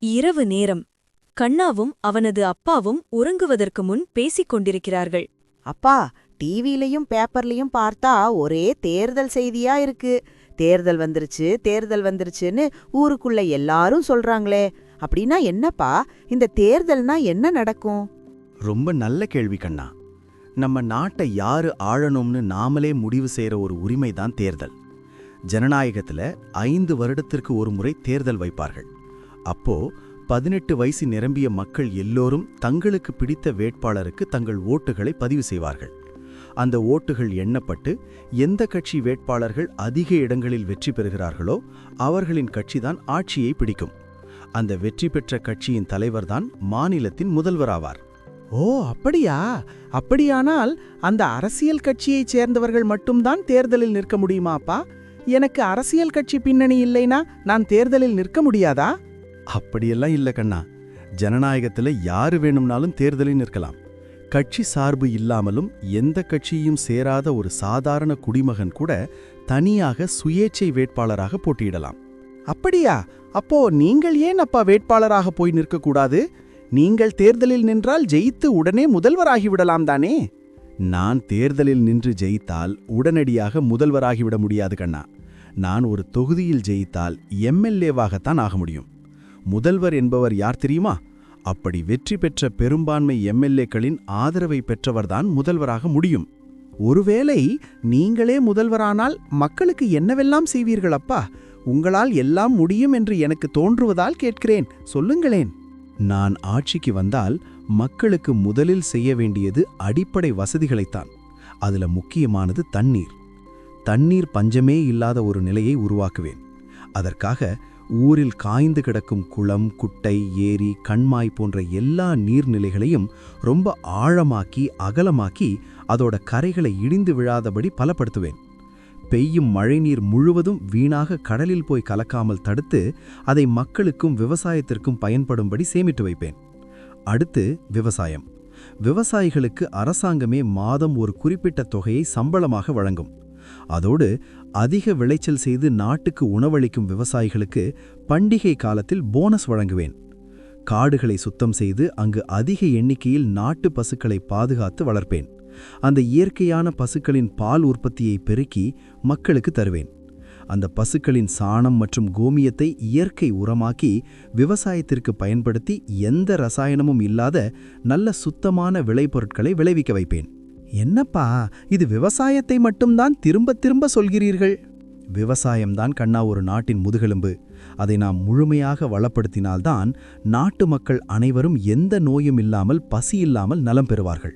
இரவு நேரம். கண்ணாவும் அவனது அப்பாவும் உறங்குவதற்கு முன் பேசிக் கொண்டிருக்கிறார்கள். அப்பா, டிவிலையும் பேப்பர்லயும் பார்த்தா ஒரே தேர்தல் செய்தியா இருக்கு. தேர்தல் வந்துருச்சு, தேர்தல் வந்துருச்சுன்னு ஊருக்குள்ள எல்லாரும் சொல்றாங்களே. அப்படின்னா என்னப்பா? இந்த தேர்தல்னா என்ன நடக்கும்? ரொம்ப நல்ல கேள்வி கண்ணா. நம்ம நாட்டை யாரு ஆளணும்னு நாமளே முடிவு செய்யற ஒரு உரிமைதான் தேர்தல். ஜனநாயகத்துல 5 வருடத்திற்கு ஒரு முறை தேர்தல் வைப்பார்கள். அப்போ 18 வயசு நிரம்பிய மக்கள் எல்லோரும் தங்களுக்கு பிடித்த வேட்பாளருக்கு தங்கள் ஓட்டுகளை பதிவு செய்வார்கள். அந்த ஓட்டுகள் எண்ணப்பட்டு எந்த கட்சி வேட்பாளர்கள் அதிக இடங்களில் வெற்றி பெறுகிறார்களோ அவர்களின் கட்சிதான் ஆட்சியை பிடிக்கும். அந்த வெற்றி பெற்ற கட்சியின் தலைவர்தான் மாநிலத்தின் முதல்வராவார். ஓ, அப்படியா? அப்படியானால் அந்த அரசியல் கட்சியைச் சேர்ந்தவர்கள் மட்டும்தான் தேர்தலில் நிற்க முடியுமாப்பா? எனக்கு அரசியல் கட்சி பின்னணி இல்லைனா நான் தேர்தலில் நிற்க முடியாதா? அப்படியெல்லாம் இல்ல கண்ணா. ஜனநாயகத்துல யாரு வேணும்னாலும் தேர்தலில் நிற்கலாம். கட்சி சார்பு இல்லாமலும் எந்த கட்சியும் சேராத ஒரு சாதாரண குடிமகன் கூட தனியாக சுயேச்சை வேட்பாளராக போட்டியிடலாம். அப்படியா? அப்போ நீங்கள் ஏன் அப்பா வேட்பாளராக போய் நிற்கக்கூடாது? நீங்கள் தேர்தலில் நின்றால் ஜெயித்து உடனே முதல்வராகிவிடலாம் தானே? நான் தேர்தலில் நின்று ஜெயித்தால் உடனடியாக முதல்வராகிவிட முடியாது கண்ணா. நான் ஒரு தொகுதியில் ஜெயித்தால் எம்எல்ஏவாகத்தான் ஆக முடியும். முதல்வர் என்பவர் யார் தெரியுமா? அப்படி வெற்றி பெற்ற பெரும்பான்மை எம்எல்ஏக்களின் ஆதரவை பெற்றவர்தான் முதல்வராக முடியும். ஒருவேளை நீங்களே முதல்வரானால் மக்களுக்கு என்னவெல்லாம் செய்வீர்கள் அப்பா? உங்களால் எல்லாம் முடியும் என்று எனக்கு தோன்றுவதால் கேட்கிறேன், சொல்லுங்களேன். நான் ஆட்சிக்கு வந்தால் மக்களுக்கு முதலில் செய்ய வேண்டியது அடிப்படை வசதிகளைத்தான். அதுல முக்கியமானது தண்ணீர். தண்ணீர் பஞ்சமே இல்லாத ஒரு நிலையை உருவாக்குவேன். அதற்காக ஊரில் காய்ந்து கிடக்கும் குளம், குட்டை, ஏரி, கண்மாய் போன்ற எல்லா நீர்நிலைகளையும் ரொம்ப ஆழமாக்கி அகலமாக்கி அதோட கரைகளை இடிந்து விழாதபடி பலப்படுத்துவேன். பெய்யும் மழைநீர் முழுவதும் வீணாக கடலில் போய் கலக்காமல் தடுத்து அதை மக்களுக்கும் விவசாயத்திற்கும் பயன்படும்படி சேமித்து வைப்பேன். அடுத்து விவசாயம். விவசாயிகளுக்கு அரசாங்கமே மாதம் ஒரு குறிப்பிட்ட தொகையை சம்பளமாக வழங்கும். அதோடு அதிக விளைச்சல் செய்து நாட்டுக்கு உணவளிக்கும் விவசாயிகளுக்கு பண்டிகை காலத்தில் போனஸ் வழங்குவேன். காடுகளை சுத்தம் செய்து அங்கு அதிக எண்ணிக்கையில் நாட்டு பசுக்களை பாதுகாத்து வளர்ப்பேன். அந்த இயற்கையான பசுக்களின் பால் உற்பத்தியை பெருக்கி மக்களுக்கு தருவேன். அந்த பசுக்களின் சாணம் மற்றும் கோமியத்தை இயற்கை உரமாக்கி விவசாயத்திற்கு பயன்படுத்தி எந்த ரசாயனமும் இல்லாத நல்ல சுத்தமான விளைபொருட்களை விளைவிக்க வைப்பேன். என்னப்பா, இது விவசாயத்தை மட்டும்தான் திரும்ப திரும்ப சொல்கிறீர்கள்? விவசாயம்தான் கண்ணா ஒரு நாட்டின் முதுகெலும்பு. அதை நாம் முழுமையாக வளப்படுத்தினால்தான் நாட்டு மக்கள் அனைவரும் எந்த நோயும் இல்லாமல் பசி இல்லாமல் நலம் பெறுவார்கள்.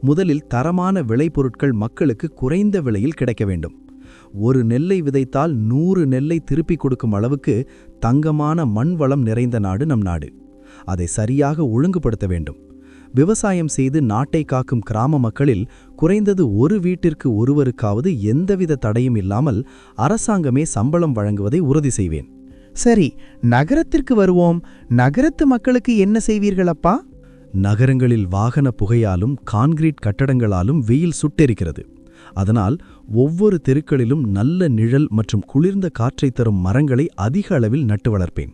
முதலில் தரமான விளைபொருட்கள் மக்களுக்கு குறைந்த விலையில் கிடைக்க வேண்டும். ஒரு நெல்லை விதைத்தால் 100 நெல்லை திருப்பிக் கொடுக்கும் அளவுக்கு தங்கமான மண் வளம் நிறைந்த நாடு நம் நாடு. அதை சரியாக ஒழுங்குபடுத்த வேண்டும். விவசாயம் செய்து நாட்டை காக்கும் கிராம மக்களில் குறைந்தது ஒரு வீட்டிற்கு ஒருவருக்காவது எந்தவித தடையும் இல்லாமல் அரசாங்கமே சம்பளம் வழங்குவதை உறுதி செய்வேன். சரி, நகரத்திற்கு வருவோம். நகரத்து மக்களுக்கு என்ன செய்வீர்களப்பா? நகரங்களில் வாகன புகையாலும் கான்கிரீட் கட்டடங்களாலும் வெயில் சுட்டெரிக்கிறது. அதனால் ஒவ்வொரு தெருக்களிலும் நல்ல நிழல் மற்றும் குளிர்ந்த காற்றை தரும் மரங்களை அதிக அளவில் நட்டு வளர்ப்பேன்.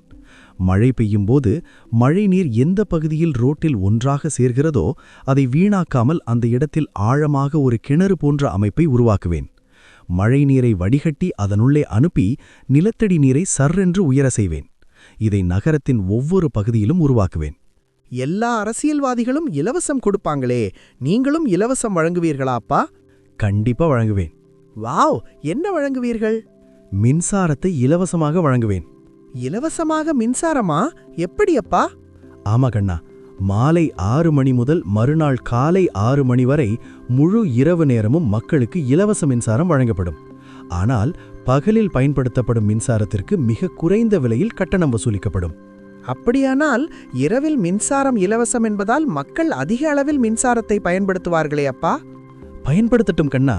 மழை பெய்யும்போது மழைநீர் எந்த பகுதியில் ரோட்டில் ஒன்றாக சேர்கிறதோ அதை வீணாக்காமல் அந்த இடத்தில் ஆழமாக ஒரு கிணறு போன்ற அமைப்பை உருவாக்குவேன். மழை நீரை வடிகட்டி அதனுள்ளே அனுப்பி நிலத்தடி நீரை சர்ரென்று உயர செய்வேன். இதை நகரத்தின் ஒவ்வொரு பகுதியிலும் உருவாக்குவேன். எல்லா அரசியல்வாதிகளும் இலவசம் கொடுப்பாங்களே, நீங்களும் இலவசம் வழங்குவீர்களாப்பா? கண்டிப்பா வழங்குவேன். வாவ், என்ன வழங்குவீர்கள்? மின்சாரத்தை இலவசமாக வழங்குவேன். இலவசமாக மின்சாரமா? எப்படியப்பா? ஆமா கண்ணா, மாலை 6 மணி முதல் மறுநாள் காலை 6 மணி வரை முழு இரவு நேரமும் மக்களுக்கு இலவச மின்சாரம் வழங்கப்படும். ஆனால் பகலில் பயன்படுத்தப்படும் மின்சாரத்திற்கு மிக குறைந்த விலையில் கட்டணம் வசூலிக்கப்படும். அப்படியானால் இரவில் மின்சாரம் இலவசம் என்பதால் மக்கள் அதிக அளவில் மின்சாரத்தை பயன்படுத்துவார்களே அப்பா? பயன்படுத்தட்டும் கண்ணா.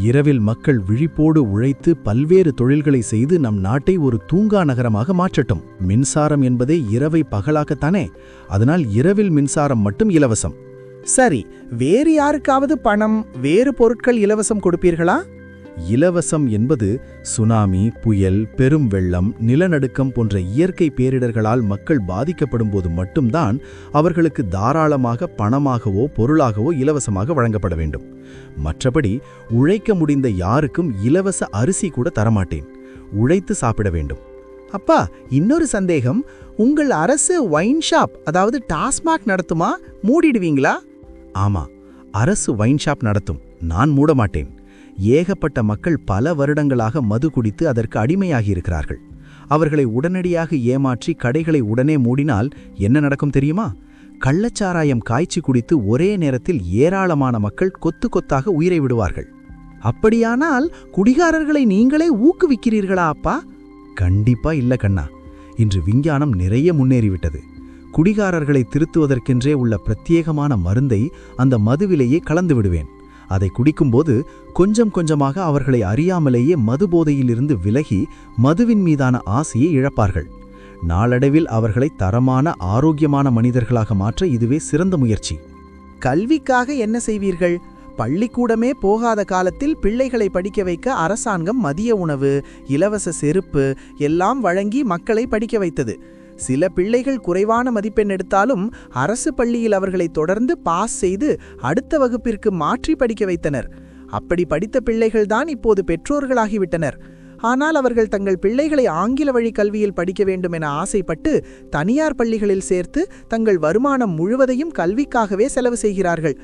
இரவில் மக்கள் விழிப்போடு உழைத்து பல்வேறு தொழில்களை செய்து நம் நாட்டை ஒரு தூங்கா நகரமாக மாற்றட்டும். மின்சாரம் என்பதே இரவை பகலாக்கத்தானே. அதனால் இரவில் மின்சாரம் மட்டும் இலவசம். சரி, வேறு யாருக்காவது பணம், வேறு பொருட்கள் இலவசம் கொடுப்பீர்களா? இலவசம் என்பது சுனாமி, புயல், பெரும் வெள்ளம், நிலநடுக்கம் போன்ற இயற்கை பேரிடர்களால் மக்கள் பாதிக்கப்படும்போது மட்டும்தான் அவர்களுக்கு தாராளமாக பணமாகவோ பொருளாகவோ இலவசமாக வழங்கப்பட வேண்டும். மற்றபடி உழைக்க முடிந்த யாருக்கும் இலவச அரிசி கூட தரமாட்டேன். உழைத்து சாப்பிட வேண்டும். அப்பா, இன்னொரு சந்தேகம். உங்கள் அரசு ஒயின் ஷாப், அதாவது டாஸ்மாக் நடத்துமா? மூடிடுவீங்களா? ஆமா, அரசு ஒயின் ஷாப் நடத்தும். நான் மூட மாட்டேன். ஏகப்பட்ட மக்கள் பல வருடங்களாக மது குடித்து அதற்கு அடிமையாகியிருக்கிறார்கள். அவர்களை உடனடியாக ஏமாற்றி கடைகளை உடனே மூடினால் என்ன நடக்கும் தெரியுமா? கள்ளச்சாராயம் காய்ச்சி குடித்து ஒரே நேரத்தில் ஏராளமான மக்கள் கொத்து கொத்தாக உயிரை விடுவார்கள். அப்படியானால் குடிகாரர்களை நீங்களே ஊக்குவிக்கிறீர்களா அப்பா? கண்டிப்பா இல்ல கண்ணா. இன்று விஞ்ஞானம் நிறைய முன்னேறிவிட்டது. குடிகாரர்களை திருத்துவதற்கென்றே உள்ள பிரத்யேகமான மருந்தை அந்த மதுவிலேயே கலந்து விடுவேன். அதை குடிக்கும்போது கொஞ்சம் கொஞ்சமாக அவர்களை அறியாமலேயே மது போதையிலிருந்து விலகி மதுவின் மீதான ஆசையை இழப்பார்கள். நாளடைவில் அவர்களை தரமான ஆரோக்கியமான மனிதர்களாக மாற்ற இதுவே சிறந்த முயற்சி. கல்விக்காக என்ன செய்வீர்கள்? பள்ளிக்கூடமே போகாத காலத்தில் பிள்ளைகளை படிக்க வைக்க அரசாங்கம் மதிய உணவு, இலவச செருப்பு எல்லாம் வழங்கி மக்களை படிக்க வைத்தது. சில பிள்ளைகள் குறைவான மதிப்பெண் எடுத்தாலும் அரசு பள்ளியில் அவர்களை தொடர்ந்து பாஸ் செய்து அடுத்த வகுப்பிற்கு மாற்றி படிக்க வைத்தனர். அப்படி படித்த பிள்ளைகள்தான் இப்போது பெற்றோர்களாகிவிட்டனர். ஆனால் அவர்கள் தங்கள் பிள்ளைகளை ஆங்கில வழி கல்வியில் படிக்க வேண்டும் என ஆசைப்பட்டு தனியார் பள்ளிகளில் சேர்த்து தங்கள் வருமானம் முழுவதையும் கல்விக்காகவே செலவு செய்கிறார்கள்.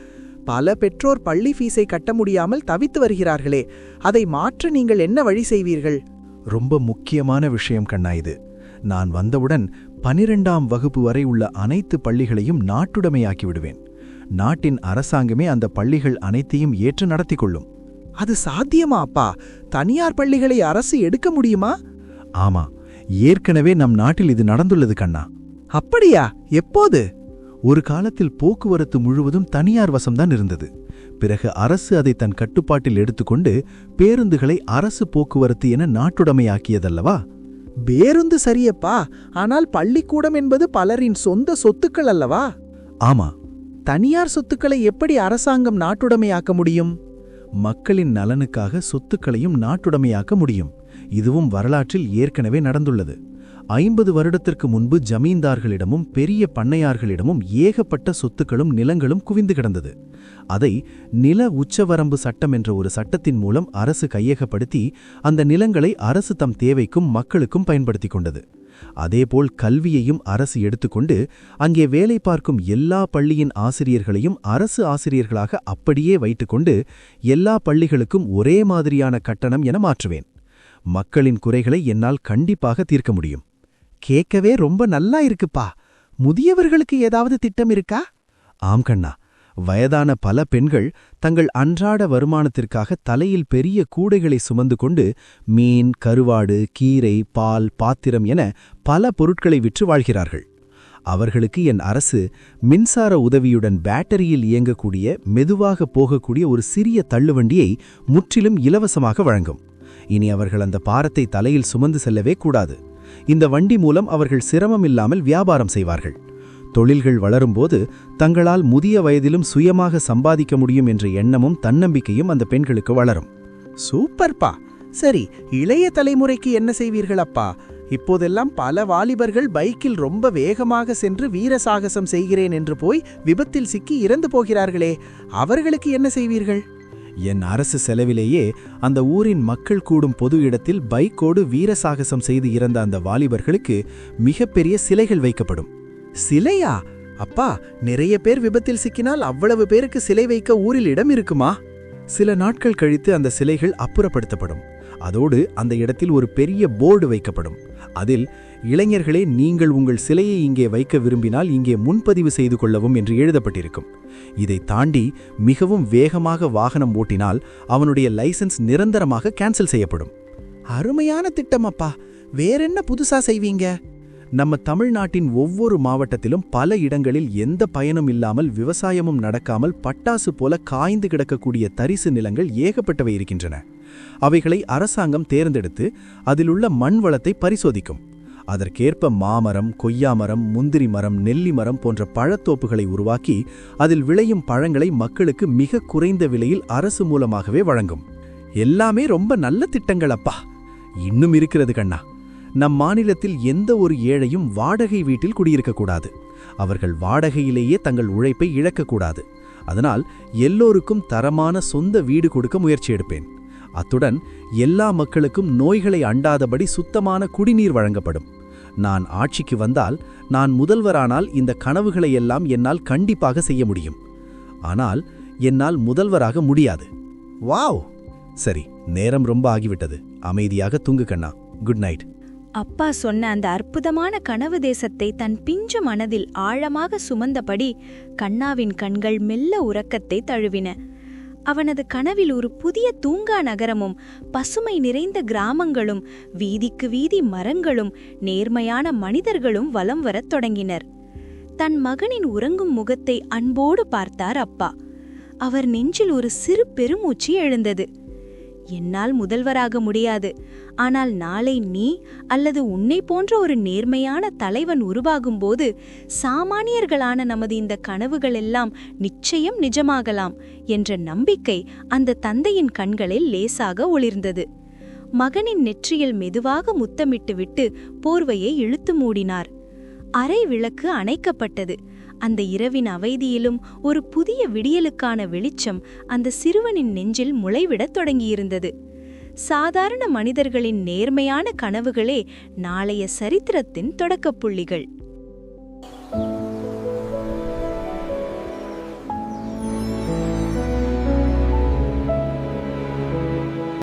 பல பெற்றோர் பள்ளி ஃபீஸை கட்ட முடியாமல் தவித்து வருகிறார்களே, அதை மாற்ற நீங்கள் என்ன வழி செய்வீர்கள்? ரொம்ப முக்கியமான விஷயம் கண்ணா இது. நான் வந்தவுடன் 12ஆம் வகுப்பு வரை உள்ள அனைத்து பள்ளிகளையும் நாட்டுடைமையாக்கி விடுவேன். நாட்டின் அரசாங்கமே அந்த பள்ளிகள் அனைத்தையும் ஏற்று நடத்தி கொள்ளும். அது சாத்தியமா அப்பா? தனியார் பள்ளிகளை அரசு எடுக்க முடியுமா? ஆமா, ஏற்கனவே நம் நாட்டில் இது நடந்துள்ளது கண்ணா. அப்படியா? எப்போது? ஒரு காலத்தில் போக்குவரத்து முழுவதும் தனியார் வசம்தான் இருந்தது. பிறகு அரசு அதை தன் கட்டுப்பாட்டில் எடுத்துக்கொண்டு பேருந்துகளை அரசு போக்குவரத்து என நாட்டுடைமையாக்கியதல்லவா? பேருந்து சரியப்பா, ஆனால் பள்ளிக்கூடம் என்பது பலரின் சொந்த சொத்துக்கள் அல்லவா? ஆமா. தனியார் சொத்துக்களை எப்படி அரசாங்கம் நாட்டுடைமையாக்க முடியும்? மக்களின் நலனுக்காக சொத்துக்களையும் நாட்டுடைமையாக்க முடியும். இதுவும் வரலாற்றில் ஏற்கனவே நடந்துள்ளது. 50 வருடத்திற்கு முன்பு ஜமீன்தார்களிடமும் பெரிய பண்ணையார்களிடமும் ஏகப்பட்ட சொத்துக்களும் நிலங்களும் குவிந்து கிடந்தது. அதை நில உச்சவரம்பு சட்டம் என்ற ஒரு சட்டத்தின் மூலம் அரசு கையகப்படுத்தி அந்த நிலங்களை அரசு தம் தேவைக்கும் மக்களுக்கும் பயன்படுத்தி கொண்டது. அதேபோல் கல்வியையும் அரசு எடுத்துக்கொண்டு அங்கே வேலை பார்க்கும் எல்லா பள்ளியின் ஆசிரியர்களையும் அரசு ஆசிரியர்களாக அப்படியே வைத்துக்கொண்டு எல்லா பள்ளிகளுக்கும் ஒரே மாதிரியான கட்டணம் என மாற்றுவேன். மக்களின் குறைகளை என்னால் கண்டிப்பாக தீர்க்க முடியும். கேட்கவே ரொம்ப நல்லா இருக்குப்பா. முதியவர்களுக்கு ஏதாவது திட்டம் இருக்கா? ஆம் கண்ணா. வயதான பல பெண்கள் தங்கள் அன்றாட வருமானத்திற்காக தலையில் பெரிய கூடைகளை சுமந்து கொண்டு மீன், கருவாடு, கீரை, பால், பாத்திரம் என பல பொருட்களை விற்று வாழ்கிறார்கள். அவர்களுக்கு என் அரசு மின்சார உதவியுடன் பேட்டரியில் இயங்கக்கூடிய மெதுவாக போகக்கூடிய ஒரு சிறிய தள்ளுவண்டியை முற்றிலும் இலவசமாக வழங்கும். இனி அவர்கள் அந்த பாரத்தை தலையில் சுமந்து செல்லவே கூடாது. இந்த வண்டி மூலம் அவர்கள் சிரமம் இல்லாமல் வியாபாரம் செய்வார்கள். தொழில்கள் வளரும்போது தங்களால் முதிய வயதிலும் சுயமாக சம்பாதிக்க முடியும் என்ற எண்ணமும் தன்னம்பிக்கையும் அந்த பெண்களுக்கு வளரும். சூப்பர்ப்பா. சரி, இளைய தலைமுறைக்கு என்ன செய்வீர்கள் அப்பா? இப்போதெல்லாம் பல வாலிபர்கள் பைக்கில் ரொம்ப வேகமாக சென்று வீர சாகசம் செய்கிறேன் என்று போய் விபத்தில் சிக்கி இறந்து போகிறார்களே, அவர்களுக்கு என்ன செய்வீர்கள்? என் அரசு செலவிலேயே அந்த ஊரின் மக்கள் கூடும் பொது இடத்தில் பைக்கோடு வீரசாகசம் செய்து இறந்த அந்த வாலிபர்களுக்கு மிகப்பெரிய சிலைகள் வைக்கப்படும். சிலையா? அப்பா, நிறைய பேர் விபத்தில் சிக்கினால் அவ்வளவு பேருக்கு சிலை வைக்க ஊரில் இடம் இருக்குமா? சில நாட்கள் கழித்து அந்த சிலைகள் அப்புறப்படுத்தப்படும். அதோடு அந்த இடத்தில் ஒரு பெரிய போர்டு வைக்கப்படும். அதில், இளைஞர்களே, நீங்கள் உங்கள் சிலையை இங்கே வைக்க விரும்பினால் இங்கே முன்பதிவு செய்து கொள்ளவும் என்று எழுதப்பட்டிருக்கும். இதை தாண்டி மிகவும் வேகமாக வாகனம் ஓட்டினால் அவனுடைய லைசென்ஸ் நிரந்தரமாக கேன்சல் செய்யப்படும். அருமையான திட்டம் அப்பா. வேறென்ன புதுசா செய்வீங்க? நம்ம தமிழ்நாட்டின் ஒவ்வொரு மாவட்டத்திலும் பல இடங்களில் எந்த பயனும் இல்லாமல் விவசாயமும் நடக்காமல் பட்டாசு போல காய்ந்து கிடக்கக்கூடிய தரிசு நிலங்கள் ஏகப்பட்டவை இருக்கின்றன. அவைகளை அரசாங்கம் தேர்ந்தெடுத்து அதிலுள்ள மண் வளத்தை பரிசோதிக்கும். அதற்கேற்ப மாமரம், கொய்யாமரம், முந்திரி மரம், நெல்லி மரம் போன்ற பழத்தோப்புகளை உருவாக்கி அதில் விளையும் பழங்களை மக்களுக்கு மிக குறைந்த விலையில் அரசு மூலமாகவே வழங்கும். எல்லாமே ரொம்ப நல்ல திட்டங்கள் அப்பா. இன்னும் இருக்கிறது கண்ணா. நம் மாநிலத்தில் எந்த ஒரு ஏழையும் வாடகை வீட்டில் குடியிருக்கக்கூடாது. அவர்கள் வாடகையிலேயே தங்கள் உழைப்பை இழக்கக்கூடாது. அதனால் எல்லோருக்கும் தரமான சொந்த வீடு கொடுக்க முயற்சி எடுப்பேன். அத்துடன் எல்லா மக்களுக்கும் நோய்களை அண்டாதபடி சுத்தமான குடிநீர் வழங்கப்படும். நான் ஆட்சிக்கு வந்தால், நான் முதல்வரானால் இந்த கனவுகளை எல்லாம் என்னால் கண்டிப்பாக செய்ய முடியும். ஆனால் என்னால் முதல்வராக முடியாது. வாவ்! சரி, நேரம் ரொம்ப ஆகிவிட்டது. அமைதியாக தூங்கு கண்ணா. Good night. அப்பா சொன்ன அந்த அற்புதமான கனவு தேசத்தை தன் பிஞ்சு மனதில் ஆழமாக சுமந்தபடி கண்ணாவின் கண்கள் மெல்ல உறக்கத்தை தழுவின. அவனது கனவில் ஒரு புதிய தூங்கா நகரமும் பசுமை நிறைந்த கிராமங்களும் வீதிக்கு வீதி மரங்களும் நேர்மையான மனிதர்களும் வலம் வரத் தொடங்கினர். தன் மகனின் உறங்கும் முகத்தை அன்போடு பார்த்தார் அப்பா. அவர் நெஞ்சில் ஒரு சிறு பெருமூச்சு எழுந்தது. என்னால் முதல்வராக முடியாது, ஆனால் நாளை நீ அல்லது உன்னை போன்ற ஒரு நேர்மையான தலைவன் உருவாகும்போது சாமானியர்களான நமது இந்த கனவுகளெல்லாம் நிச்சயம் நிஜமாகலாம் என்ற நம்பிக்கை அந்த தந்தையின் கண்களில் லேசாக ஒளிர்ந்தது. மகனின் நெற்றியில் மெதுவாக முத்தமிட்டுவிட்டு போர்வையை இழுத்து மூடினார். அறை விளக்கு அணைக்கப்பட்டது. அந்த இரவின் அமைதியிலும் ஒரு புதிய விடியலுக்கான வெளிச்சம் அந்த சிறுவனின் நெஞ்சில் முளைவிடத் தொடங்கியிருந்தது. சாதாரண மனிதர்களின் நேர்மையான கனவுகளே நாளைய சரித்திரத்தின் தொடக்கப்புள்ளிகள்.